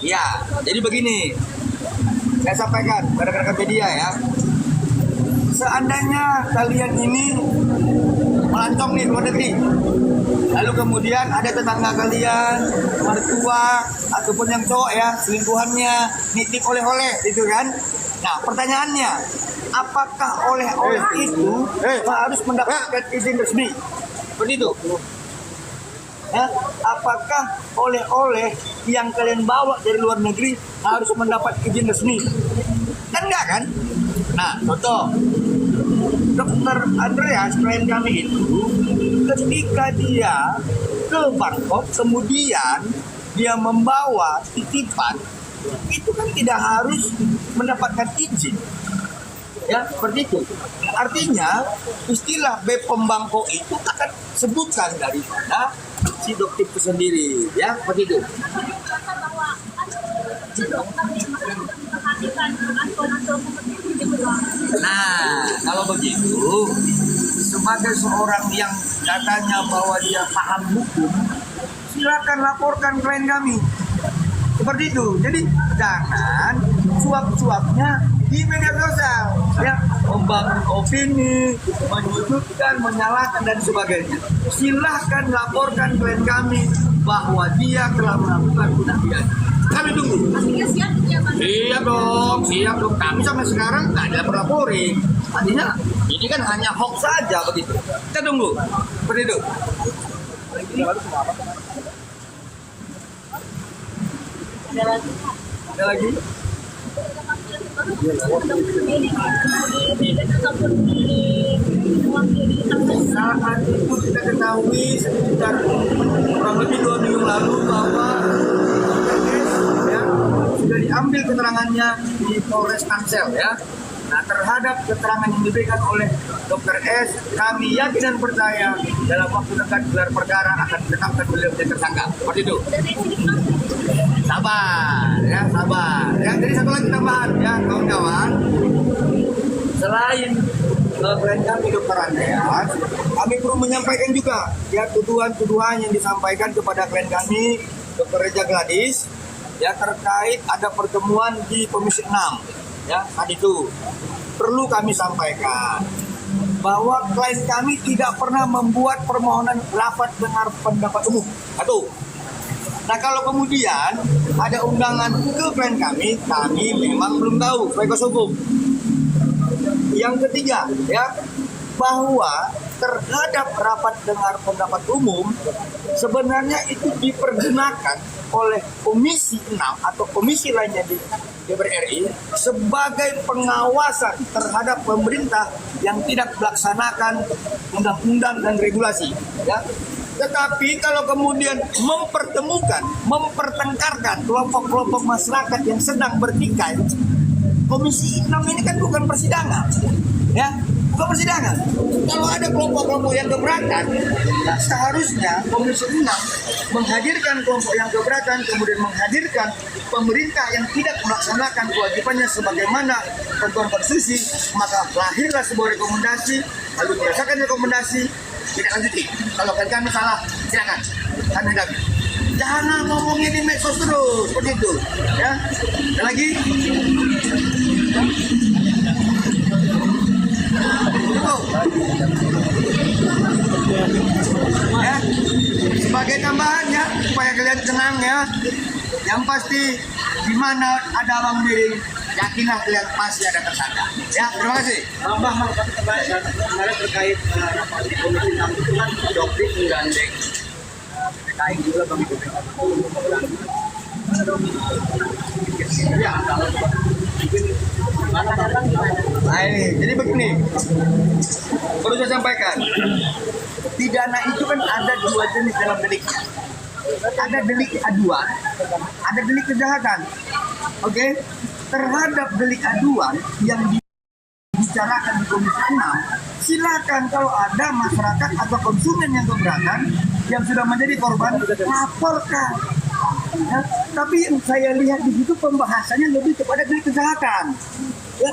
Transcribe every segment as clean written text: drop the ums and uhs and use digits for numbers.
Ya, jadi begini, saya sampaikan pada rekan media ya. Seandainya kalian ini melancong nih luar negeri, lalu kemudian ada tetangga kalian, mertua ataupun yang cowok ya, selingkuhannya nitip oleh-oleh gitu kan. Nah pertanyaannya, apakah oleh-oleh itu harus mendapatkan izin resmi? Seperti itu. Ya, apakah oleh-oleh yang kalian bawa dari luar negeri harus mendapat izin resmi? Kan enggak kan? Nah, contoh, Dokter Andreas, klien kami itu, ketika dia ke Bangkok, kemudian dia membawa titipan, itu kan tidak harus mendapatkan izin. Ya, seperti itu. Artinya, istilah BPOM Bangkok itu akan sebutkan daripada si dokter itu sendiri, ya, seperti itu. Nah, kalau begitu, sebagai seorang yang katanya bahwa dia paham hukum, silakan laporkan klien kami. Seperti itu. Jadi jangan suap-suapnya di media sosial, ya, membangun opini, menyudutkan, menyalahkan dan sebagainya. Silahkan laporkan klien kami bahwa dia telah melakukan tindak pidana. Kami tunggu. Pastinya siap ya Pak? Siap dong. Kami sampai sekarang nggak ada pelaporin. Artinya ini kan hanya hoax saja begitu. Kita tunggu. Seperti itu. Ada lagi? Saat itu kita ketahui sekitar kurang lebih 2 minggu lalu bahwa ya, sudah diambil keterangannya di Polres Tangsel ya. Nah, terhadap keterangan yang diberikan oleh Dr. S, kami yakin dan percaya dalam waktu dekat gelar perkara akan ditetapkan beliau menjadi tersangka. Seperti itu. Sabar ya, sabar. Ya, jadi satu lagi tambahan ya, kawan-kawan. Selain klien kami Dr. Andreas, kami perlu menyampaikan juga ya tuduhan-tuduhan yang disampaikan kepada klien kami Dr. Reja Gladys ya terkait ada pertemuan di Komisi 6 ya tadi itu. Perlu kami sampaikan bahwa klien kami tidak pernah membuat permohonan rapat dengar pendapat umum. Satu. Nah kalau kemudian ada undangan ke klien kami memang belum tahu sebagai kuasa hukum. Yang ketiga, ya, bahwa terhadap rapat dengar pendapat umum sebenarnya itu dipergunakan oleh Komisi 6 atau komisi lainnya di DPR RI sebagai pengawasan terhadap pemerintah yang tidak melaksanakan undang-undang dan regulasi, ya. Tetapi kalau kemudian mempertengkarkan kelompok-kelompok masyarakat yang sedang bertikai, Komisi 6 ini kan bukan persidangan, ya, bukan persidangan. Kalau ada kelompok-kelompok yang keberatan, nah seharusnya Komisi 6 menghadirkan kelompok yang keberatan, kemudian menghadirkan pemerintah yang tidak melaksanakan kewajibannya sebagaimana ketentuan konstitusi, maka lahirlah sebuah rekomendasi, lalu berdasarkan rekomendasi tidak lanjuti. Kalau kami salah, silakan kami hadapi. Jangan ngomongin di medsos terus, seperti itu. Ya, ada lagi? Ya, sebagai tambahan ya, supaya kalian tenang ya. Yang pasti di mana ada abang miring, yakinlah kalian pasti ada tersangka. Ya, terima kasih. Mbak, kemarin terkait di Komisi 6 itu kan dokter menggandeng PKI juga Bang Ibu. Ya, nah ini, jadi begini, perlu saya sampaikan, pidana itu kan ada 2 jenis dalam delik. Ada delik aduan, ada delik kejahatan. Oke, terhadap delik aduan yang dibicarakan di Komisi 6, silakan kalau ada masyarakat atau konsumen yang keberatan yang sudah menjadi korban, laporkan. Ya, tapi yang saya lihat di situ pembahasannya lebih kepada delik kejahatan. Ya,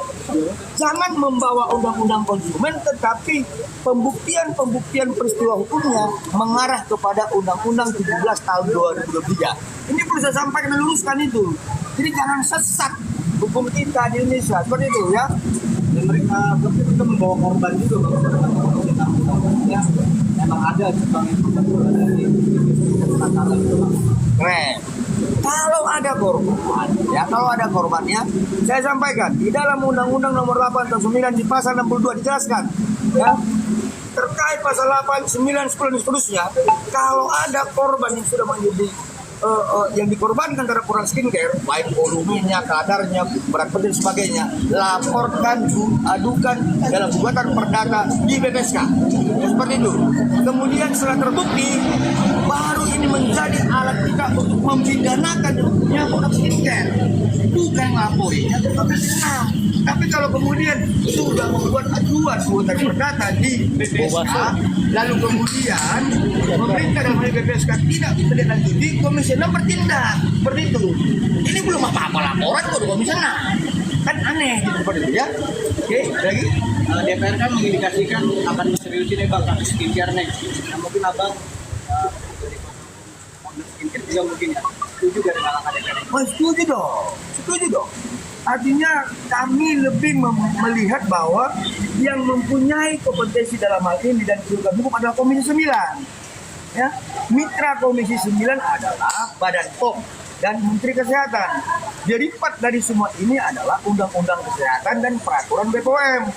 jangan membawa undang-undang konsumen, tetapi pembuktian peristiwa hukumnya mengarah kepada Undang-Undang 17 tahun 2023. Ini perlu saya sampaikan dan luruskan itu. Jadi jangan sesat hukum kita di Indonesia seperti itu ya. Dan mereka juga membawa korban juga ya. Memang ada Bang yang dari Keren. Kalau ada korban, ya kalau ada korbannya, saya sampaikan di dalam Undang-Undang Nomor 8 tahun 9 di pasal 62 dijelaskan, ya terkait pasal 8, 9, 10 dan seterusnya. Kalau ada korban yang sudah menjadi yang dikorbankan terhadap produk skincare, baik volumenya, kadarnya, berat badan dan sebagainya, laporkan, adukan dalam gugatan perdata di BPSK. Ya, seperti itu. Kemudian setelah terbukti, baru ini menjadi alat kita untuk mempidanakan yang produk skincare. Bukan laporinnya, tetapi senang. Tapi kalau kemudian sudah membuat aduan gugatan perdata di BPSK, lalu kemudian pemerintah dan BPSK tidak menindaklanjuti, Komisi 6 bertindak seperti itu. Ini belum apa-apa laporan kok Komisi 6. Kan aneh gitu seperti itu ya. Oke, lagi DPR kan mengindikasikan akan seriusin nih Bang kasus skincare nih. Nah, mungkin Abang skincare juga mungkin ya. Setuju gak dengan langkah DPR? setuju dong. Setuju dong. Artinya kami lebih melihat bahwa yang mempunyai kompetensi dalam hal ini dan kedudukan hukum adalah Komisi 9. Ya, mitra Komisi 9 adalah Badan POM dan Menteri Kesehatan. Jadi part dari semua ini adalah Undang-Undang Kesehatan dan Peraturan BPOM.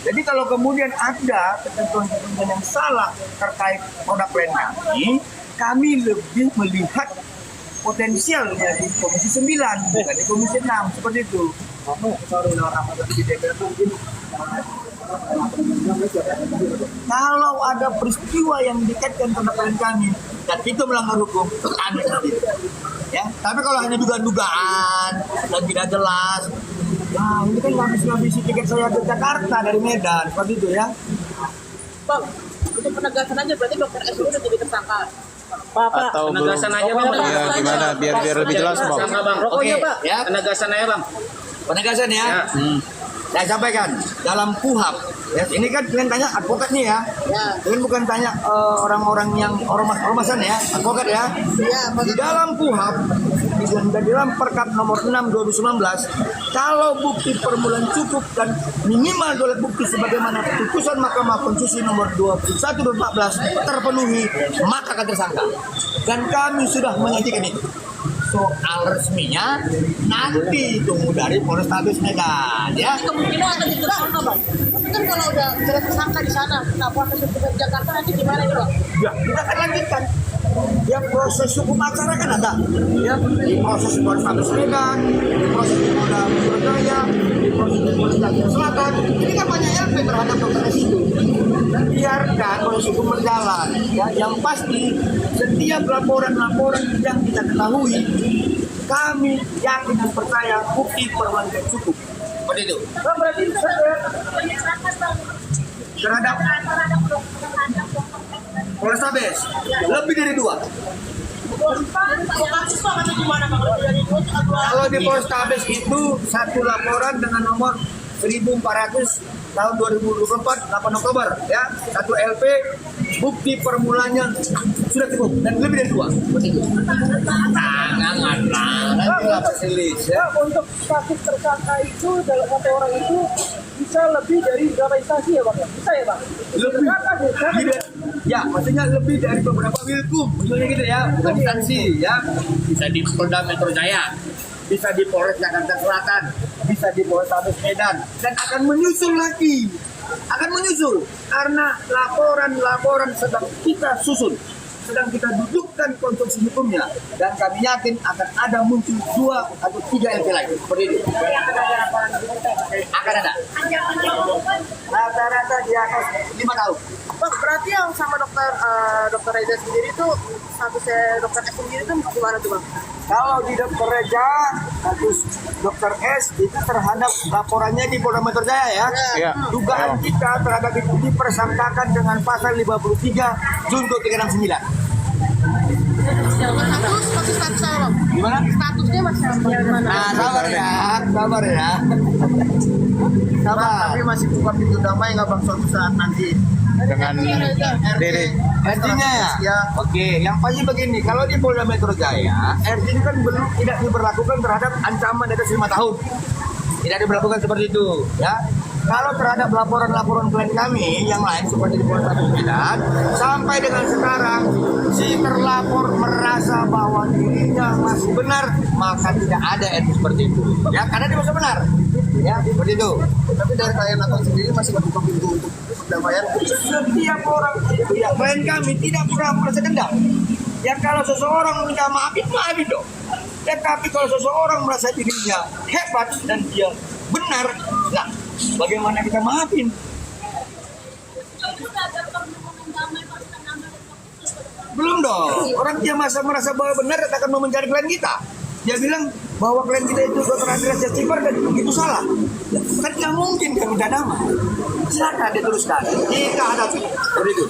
Jadi kalau kemudian ada ketentuan-ketentuan yang salah terkait produk lain kami lebih melihat potensialnya di Komisi 9 bukan di Komisi 6 seperti itu. Kalau ada peristiwa yang dikaitkan terhadap klien kami dan itu melanggar hukum, kami sendiri. Ya, tapi kalau hanya dugaan-dugaan dan tidak jelas, nah ini kan ngabis-ngabisi tiket saya ke Jakarta dari Medan seperti itu ya. Bang, untuk penegasan aja berarti dokter S udah jadi tersangka. Pak, atau belum? Penegasan aja Bang. Ya, gimana biar lebih jelas, Bang. Tersangka Bang. Rokoknya Oke, Pak. ya. Penegasan aja Bang. Penegasan ya. Ya. Saya sampaikan dalam KUHP. Ya, ini kan kalian tanya advokat nih ya. Ya. Kalian bukan tanya orang-orang yang ormasan ya, advokat ya. Ya, Di dalam KUHP dan dalam Perkap nomor 6 2019, kalau bukti permulaan cukup dan minimal dua alat bukti sebagaimana putusan Mahkamah Konstitusi nomor 21 2014 terpenuhi, maka akan tersangka. Dan kami sudah menyajikan itu. Soal resminya nanti tunggu dari Polrestabes Medan ya. Kemungkinan akan jadi tersangka Bang. Tapi kan kalau udah jelas tersangka di sana, nah proses hukum di Jakarta nanti gimana nih Bang? Ya, kita akan lanjutkan. Ya proses hukum acara kan ada. Ya, di proses Polrestabes Medan, di proses di Polda Metro Jaya, di proses di Polda Selatan. Ini kan banyak LP terhadap dokter itu. Dan biarkan proses hukum berjalan. Ya, yang pasti setiap laporan-laporan yang kita ketahui, kami yakin dan percaya bukti permulaan cukup. Seperti itu. Berarti terhadap Polrestabes lebih dari 2. Kalau di Polrestabes itu satu laporan dengan nomor 1400 tahun 2024 8 Oktober ya, satu LP bukti permulanya sudah cukup dan lebih dari 2. Begitu. Untuk status tersangka itu dalam satu orang itu bisa lebih dari berapa instansi ya Bang? Bisa ya Bang? Lebih ya, maksudnya lebih dari beberapa wilkum, maksudnya gitu ya, bukan instansi ya. Bisa di Polda Metro Jaya, bisa di Polres Jakarta Selatan, bisa di Polrestabes Medan, dan akan menyusul lagi, karena laporan sedang kita susun, sedang kita dudukkan konstruksi hukumnya, dan kami yakin akan ada muncul 2 atau 3 LP lagi seperti itu. Akan ada. Rata-rata di atas 5 tahun. Bang, berarti yang sama dokter Reza sendiri itu statusnya dokter S sendiri itu gimana tuh Bang? Kalau di Dokter Reza, status Dokter S itu terhadap laporannya di Polda Metro Jaya ya. Iya. Dugaan kita terhadap itu dipersangkakan dengan pasal 53 Junto 369. Masih status apa Bang? Gimana? Statusnya masih gimana? Nah, sabar ya. Sabar. Tapi masih buka pintu damai nggak Bang suatu saat nanti dengan Dede. Artinya ya, oke, yang pasti begini, kalau di Polda Metro Jaya, RT ini kan belum tidak diberlakukan terhadap ancaman di atas 5 tahun. Tidak diberlakukan seperti itu, ya. Kalau terhadap laporan-laporan klien kami yang lain seperti di Polda Medan, sampai dengan sekarang si terlapor merasa bahwa dirinya masih benar, maka tidak ada RT seperti itu. Ya, karena dia masih benar. Ya, seperti itu. Tapi dari klien lapor sendiri masih membuka pintu untuk perdamaian. Setiap orang, ya, klien kami tidak pernah merasa dendam. Ya kalau seseorang minta maafin, maafin dong. Ya tapi kalau seseorang merasa dirinya hebat dan dia benar, nah bagaimana kita maafin? Belum dong. Orang dia merasa bahwa benar akan mau mencari klien kita. Dia bilang bahwa klien kita itu Dr. Andreas Jaciper dan itu salah. Ya, kan tidak mungkin dia minta nama. Silakan diteruskan. Kita hadapi. Begitu.